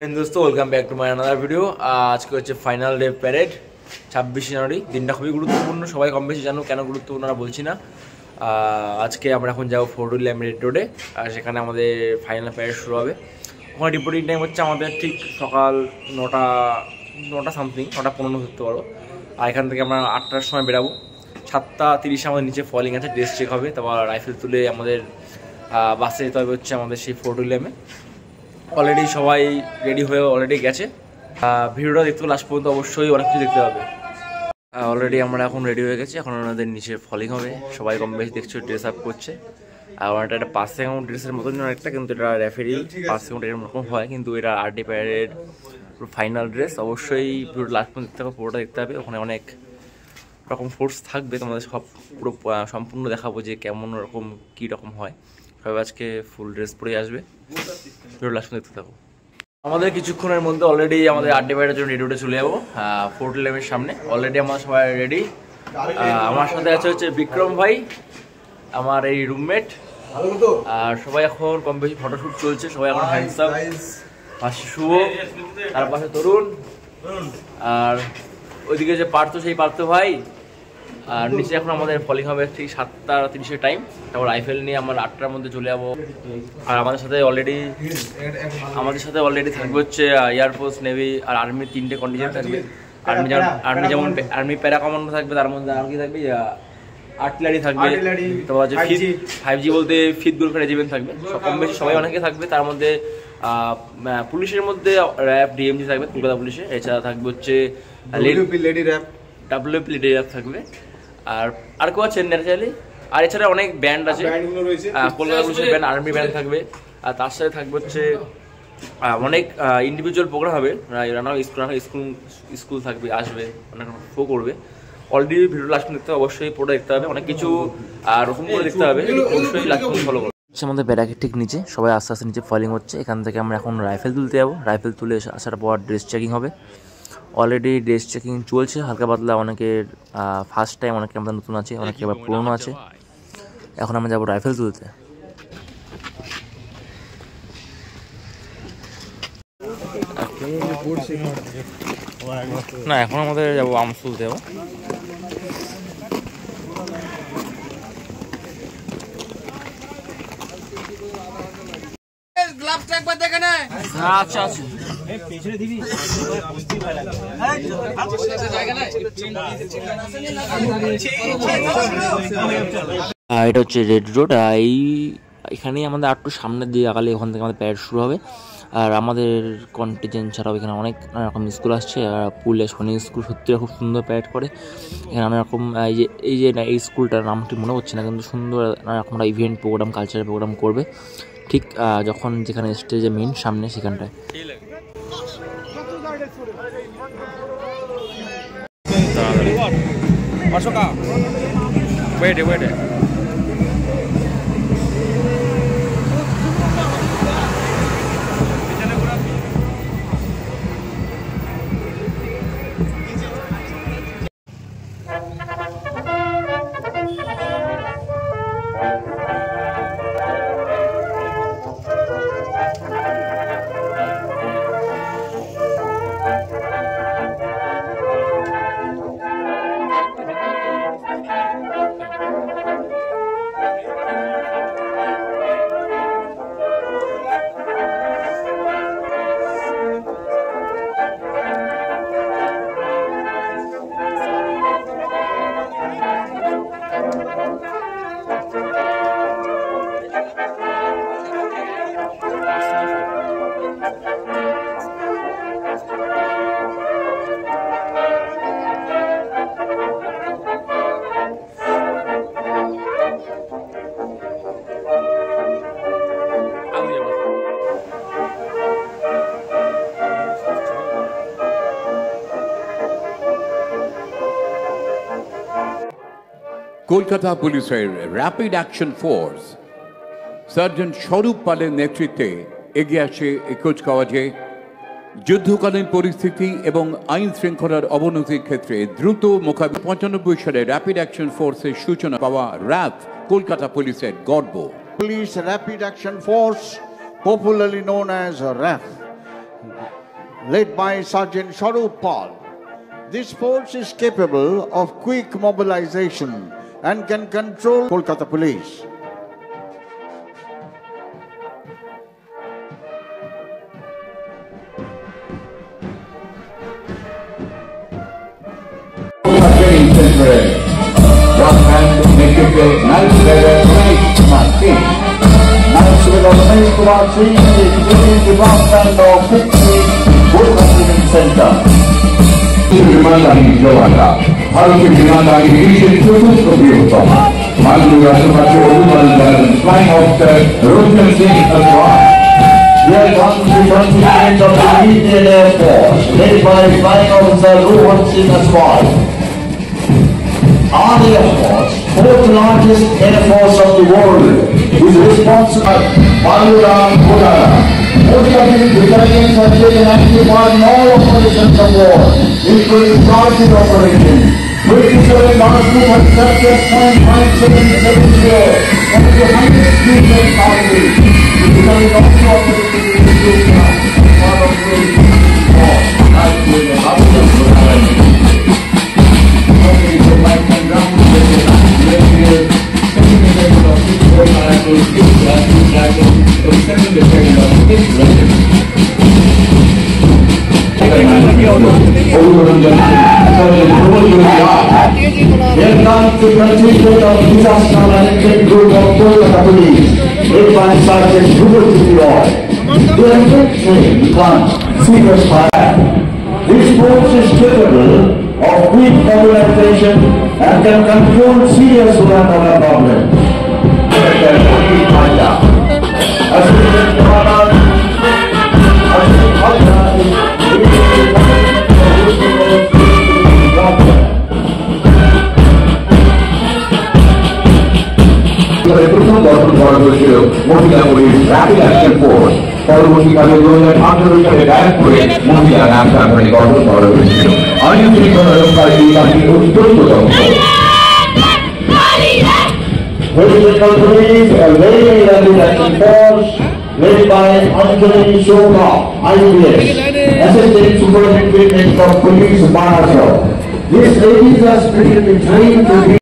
दोस्तों welcome back to my another video. आज के হচ্ছে ফাইনাল ডে প্যারেড 26 জানুয়ারি। দিনটা খুবই গুরুত্বপূর্ণ, সবাই কম বেশি জানো কেন গুরুত্বপূর্ণ আমরা বলছি না। আজকে আমরা এখন যাবো ফোর্ট উইলিয়াম রেড রোডে, আর সেখানে আমাদের ফাইনাল প্যারেড শুরু হবে। ওখানে রিপোর্টিং টাইম হচ্ছে আমাদের ঠিক সকাল 9টা সামথিং, 9:15 ধরতে পারো। আর এখান থেকে আমরা 8টার সময় বেরাবো। 7:30 আমাদের নিচে ফলিং আছে, ড্রেস চেক হবে, তারপর রাইফেল তুলে আমাদের বাসে যেতে হবে হচ্ছে আমাদের সেই ফোর্ট উইলিয়ামে। অলরেডি সবাই রেডি হয়ে অলরেডি গেছে। ভিডিওটা দেখতে লাস্ট পর্যন্ত অবশ্যই অনেক কিছু দেখতে হবে। অলরেডি আমরা এখন রেডি হয়ে গেছি, এখন ওনাদের নিচে ফলিং হবে। সবাই কম বেশি দেখছো ড্রেস আপ করছে। আর ওনাটা একটা 5 সেকেন্ড ড্রেসের মতন অনেকটা, কিন্তু এটা রেফারি 5 সেকেন্ড এরকম হয়, কিন্তু এটা আরডি প্যারেড ফাইনাল ড্রেস। অবশ্যই ভিডিওটা লাস্ট পর্যন্ত দেখতে হবে, পুরোটা দেখতে হবে। ওখানে অনেক রকম ফোর্স থাকবে, তোমাদের সব পুরো সম্পূর্ণ দেখাবো যে কেমন রকম কী রকম হয়। সবাই আজকে ফুল ড্রেস পরে আসবে, ভিডিও লাস্ট পর্যন্ত দেখতে থাকো। আমাদের কিছুক্ষণের মধ্যে অলরেডি আমাদের আড্ডা বাইরের জন্য রেডি উঠে চলে যাবো ফোর্ট উইলিয়ামের সামনে। অলরেডি আমার সবাই রেডি। আমার সাথে আছে হচ্ছে বিক্রম ভাই, আমার এই রুমমেট। আর সবাই এখন কম বেশি ফটোশ্যুট চলছে, সবাই এখন হ্যান্ডসাম। পাশে শুভ, তার পাশে তরুণ, আর ওইদিকে যে পার্থ, সেই পার্থ ভাই। আর নিচে এখন আমাদের ফলিং হবে ঠিক 7:30 টাইম। তারপর রাইফেল নিয়ে আমরা 8টার মধ্যে চলে যাবো। আর আমাদের সাথে অলরেডি থাকবে হচ্ছে এয়ারফোর্স, নেভি আর আর্মির 3টে কন্টিজেন্ট থাকবে। আর্মি প্যারা কমান্ডো থাকবে, তার মধ্যে আর কি থাকবে, আর্টিলারি থাকবে, তারপর হচ্ছে 5G বলতে ফিফথ গ্রুপ রেজিমেন্ট থাকবে। কম বেশি সবাই অনেকে থাকবে। তার মধ্যে পুলিশের মধ্যে র্যাব ডিএমজি থাকবে, কলকাতা পুলিশে। এছাড়া থাকবে হচ্ছে লেডি র্যাব থাকবে। আর কেউ আছেন ন্যাচারালি। আর এছাড়া অনেক ব্যান্ড আছে, কলকাতা পুলিশের ব্যান্ড, আর্মি ব্যান্ড থাকবে। আর তার সাথে থাকবে হচ্ছে অনেক ইন্ডিভিজুয়াল প্রোগ্রাম হবে। স্কুল থাকবে, আসবে, অনেক শো করবে। অলরেডি ভিডিও লাস্ট দেখতে হবে, অবশ্যই পুরোটা দেখতে হবে। অনেক কিছু রকম করে দেখতে হবে, অবশ্যই লাস্ট ফলো করবে। আমাদের ব্যারাকের ঠিক নিচে সবাই আস্তে আস্তে নিচে ফলিং হচ্ছে। এখান থেকে আমরা এখন রাইফেল তুলতে যাবো। রাইফেল তুলে আসার পর ড্রেস চেকিং হবে। অলরেডি ড্রেস চেকিং চলছে হালকা পাতলা। অনেকের ফার্স্ট টাইম, অনেকে আমাদের নতুন আছে, অনেকে আবার পুরনো আছে। এখন আমরা যাবো রাইফেল তুলতে। না, এখন আমাদের যাবো আর্মস তুলতে যাবো। আচ্ছা আচ্ছা, এটা হচ্ছে রেড রোড। এখানেই আমাদের একটু সামনের দিকে আগালে ওখান থেকে আমাদের প্যারেড শুরু হবে। আর আমাদের কন্টিজেন্ট ছাড়াও এখানে অনেক নানা রকম স্কুল আসছে। আর পুরুলিয়া সৈনিক স্কুল সত্যি খুব সুন্দর প্যারেড করে। এখানে নানা রকম এই স্কুলটার নামটি মনে হচ্ছে না, কিন্তু সুন্দর নানা রকম ইভেন্ট প্রোগ্রাম, কালচারাল প্রোগ্রাম করবে ঠিক যখন যেখানে স্টেজে মেইন সামনে সেখানটায়। কলকাতা পুলিশের র্যাপিড অ্যাকশন ফোর্স সার্জেন্ট স্বরূপ পালের নেতৃত্বে এগিয়ে আসে এই কুচকাওয়াজে যুদ্ধকালীন পরিস্থিতি এবং আইন শৃঙ্খলার অবনতির ক্ষেত্রে দ্রুত মোকাবিলা। 95 সালে র্যাপিড অ্যাকশন ফোর্সের সূচনা পাওয়া র্যাব কলকাতা পুলিশের গর্ব। Police Rapid Action Force, popularly known as RAF, led by Sergeant Sharup Pal. This force is capable of quick mobilization and can control Kolkata Police. One hand making a nice weather right marking. Nice weather nice marking is within the one hand of 50 Goalkeeping Center. বিমানবাহিনী জওয়ানরা ভারতীয় বিমানবাহিনী বিশ্বের চতুর্থ বৃহত্তম মাননীয় রাষ্ট্রপতি অভিনন্দন জানালেন flying officer Ranjan Singh Aswal. Here comes the contingent of the Indian Air Force, led by Flying Officer Rohan Singh Aswal. Our Air Force, fourth largest air force of the world, is responsible for Baluram Kodara. Most of these battalions have taken active part in all operations of war, including target operations. 27 March 2.7.5770, one of the highest movement targets, becoming also operating in Ethiopia, part of the war, as with the other Here comes the contingent of disaster management group of Kolkata Police, led by Sergeant Dhruv Roy. They are trained to plant serious fire. This force is capable of quick mobilization and can control serious weather problems. প্রথম গঠন করা হয়েছিল মহিলা police rapid action force. পরবর্তীকালে 2018 সালে Dier করে মহিলা নাম কোম্পানি গঠন করা হয়েছিল। আইন শৃঙ্খলা রক্ষাকারী বাহিনীর অত্যন্ত দক্ষ। Municipal Police, a very rapid action force, led by Anjali Shokha, IPS, Assistant Superintendent of Police, Maharashtra. These ladies are specially trained to be